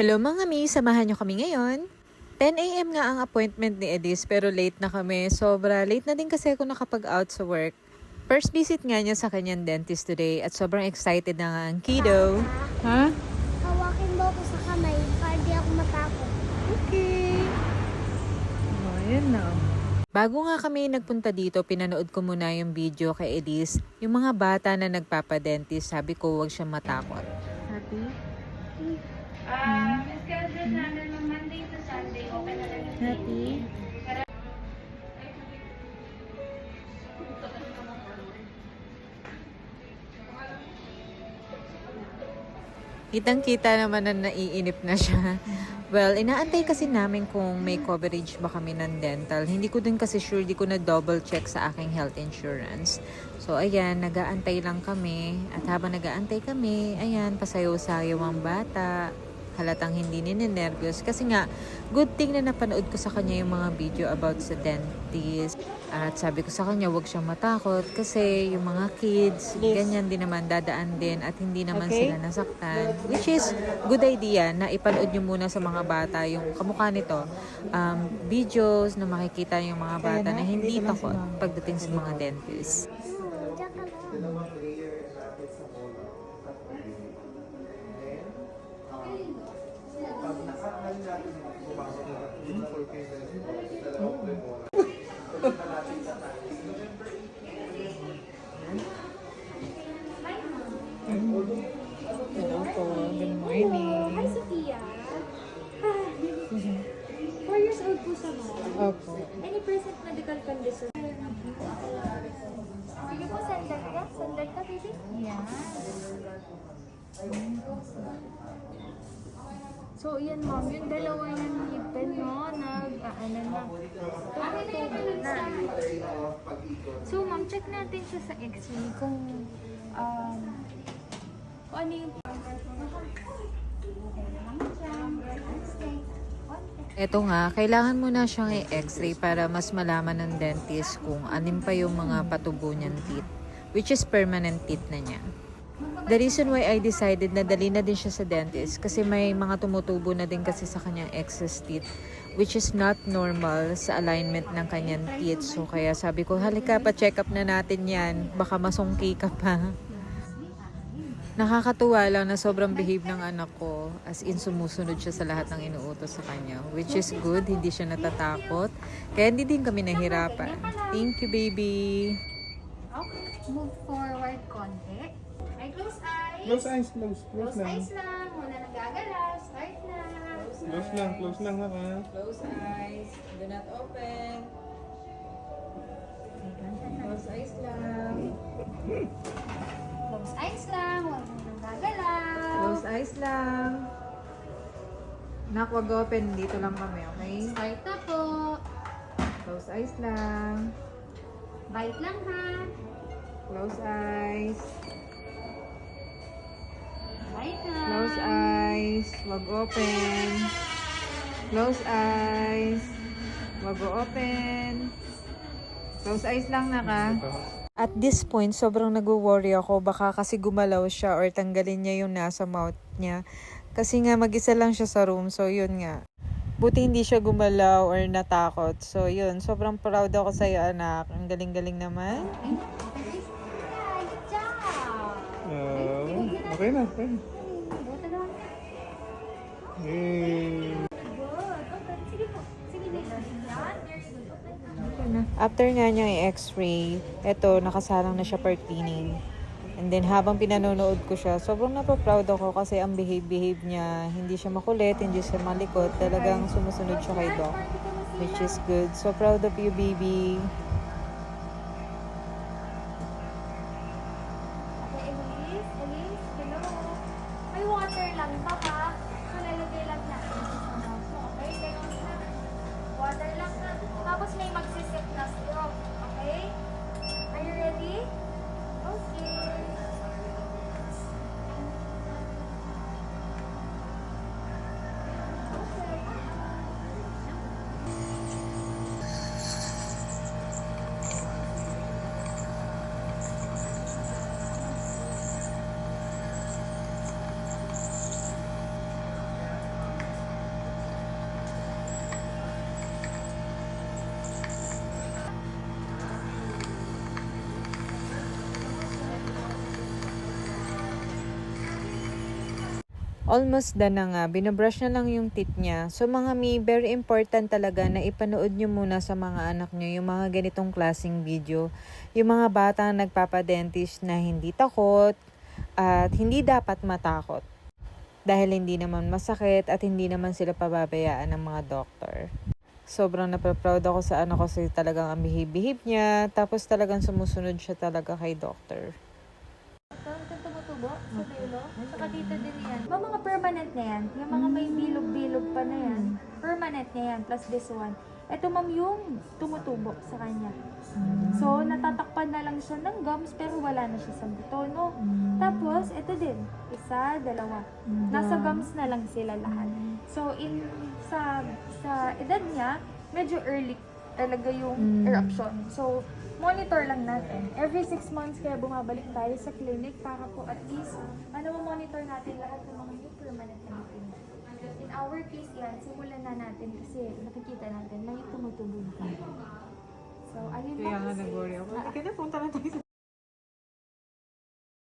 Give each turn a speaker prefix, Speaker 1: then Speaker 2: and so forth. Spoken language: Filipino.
Speaker 1: Hello mga mi, samahan nyo kami ngayon. 10 a.m. nga ang appointment ni Edis pero late na kami. Sobra late na din kasi ako nakapag-out sa work. First visit nga niya sa kanyang dentist today at sobrang excited na nga ang kiddo. Ha?
Speaker 2: Hawakin mo ako sa kamay para di ako matakot.
Speaker 1: Okay. Oh, ayan na. Bago nga kami nagpunta dito, pinanood ko muna yung video kay Edis. Yung mga bata na nagpapadentist, sabi ko huwag siya matakot. Happy?
Speaker 3: Schedule namin ng Monday to Sunday. Open na lang.
Speaker 1: Happy? Kitang-kita naman na naiinip na siya. Well, inaantay kasi namin kung may coverage ba kami ng dental. Hindi ko din kasi sure, di ko na double check sa aking health insurance. So, ayan, nag-aantay lang kami. At habang nag-aantay kami, ayan, pasayaw-sayaw ang bata. Halatang hindi ninenervyos. Kasi nga, good thing na napanood ko sa kanya yung mga video about sa dentist. At sabi ko sa kanya, huwag siyang matakot. Kasi yung mga kids, ganyan din naman, dadaan din. At hindi naman sila nasaktan. Which is, good idea na ipanood nyo muna sa mga bata yung kamukha nito. Videos na makikita yung mga bata na hindi takot pagdating sa mga dentist.
Speaker 2: Diyan ka lang.
Speaker 1: Hello po, good morning.
Speaker 3: Hi, Sophia. 4 years old po sa mga.
Speaker 1: Opo.
Speaker 3: Any present medical condition?
Speaker 2: Sige po, sandal ka? Sandal ka, baby?
Speaker 3: Yan. So, yan ma'am, yung dalawa yung ngipin, no, ano na, tumutubo na. So, ma'am, check natin siya sa x-ray kung ano yung...
Speaker 1: Eto nga, kailangan mo na siyang i-x-ray para mas malaman ng dentist kung anin pa yung mga patubo niyang teeth, which is permanent teeth na niya. The reason why I decided na dali na din siya sa dentist kasi may mga tumutubo na din kasi sa kanyang excess teeth, which is not normal sa alignment ng kanyang teeth. So kaya sabi ko, halika pa check up na natin yan, baka masungki ka pa. Nakakatuwa lang na sobrang behave ng anak ko, as in sumusunod siya sa lahat ng inuutos sa kanya, which is good, hindi siya natatakot. Kaya hindi din kami nahirapan. Thank you, baby!
Speaker 3: Okay, move forward konti. Ay, close eyes.
Speaker 4: Close eyes, close
Speaker 3: Close
Speaker 4: lang.
Speaker 3: eyes lang. Wala nang gagalaw. Start na.
Speaker 4: Close lang ha.
Speaker 1: Close eyes. Do not open. Close eyes lang.
Speaker 3: Close eyes lang. Wala nang gagalaw.
Speaker 1: Close eyes lang. Nak, wag open. Dito lang kami, okay?
Speaker 3: Start na po.
Speaker 1: Close eyes lang.
Speaker 3: Bite lang ha.
Speaker 1: Close eyes.
Speaker 3: Bite lang.
Speaker 1: Close eyes. Wag open. Close eyes. Wag open. Close eyes lang, naka. At this point, sobrang nag-worry ako. Baka kasi gumalaw siya or tanggalin niya yung nasa mouth niya. Kasi nga mag-isa lang siya sa room. So, yun nga. Buti hindi siya gumalaw or natakot. So, yun. Sobrang proud ako sa'yo, anak. Ang galing-galing naman.
Speaker 3: Good job.
Speaker 4: Okay na. Okay.
Speaker 3: Buta naman.
Speaker 4: Yay!
Speaker 3: Good. Okay. Sige po. Sige, next. Yan. Very good. Open na.
Speaker 1: After nga niya i-x-ray, eto, nakasalang na siya per cleaning. And then, habang pinanonood ko siya, sobrang napaproud ako kasi ang behave niya. Hindi siya makulit, hindi siya malikot. Talagang sumusunod siya kay Doc, which is good. So proud of you, baby.
Speaker 3: Okay, Elise. Elise, hello. May water lang to ha. So, lalagay lang natin sa mouth mo. Okay? Ganun na. Water lang na. Tapos may magsisip na straw. Okay? Are you ready? Okay.
Speaker 1: Almost done na nga. Binabrush na lang yung teeth niya. So mga mi, very important talaga na ipanood nyo muna sa mga anak nyo yung mga ganitong klaseng video. Yung mga bata nagpapadentist na hindi takot at hindi dapat matakot. Dahil hindi naman masakit at hindi naman sila pababayaan ng mga doktor. Sobrang napaproud ako sa anak ko kasi talagang ang bihib-bihib niya. Tapos talagang sumusunod siya talaga kay doktor.
Speaker 3: Parang kang tumutubo sa dulo. Saka dito din yan. Mga permanent na yan. Yung mga may bilog-bilog pa na yan. Permanent na yan. Plus this one. Ito ma'am yung tumutubo sa kanya. So, natatakpan na lang siya ng gums pero wala na siya sa buto, no? Tapos, ito din. Isa, dalawa. Nasa gums na lang sila lahat. So, sa edad niya, medyo early talaga yung eruption. So, monitor lang natin. Every 6 months kaya bumabalik tayo sa clinic para po at least, monitor natin lahat ng mga new permanent na ngipin. In our case yan, simulan na natin kasi nakikita natin may tumutubo na. So, ayun lang.
Speaker 1: nag-worry ako. Hindi ka na punta na tayo sa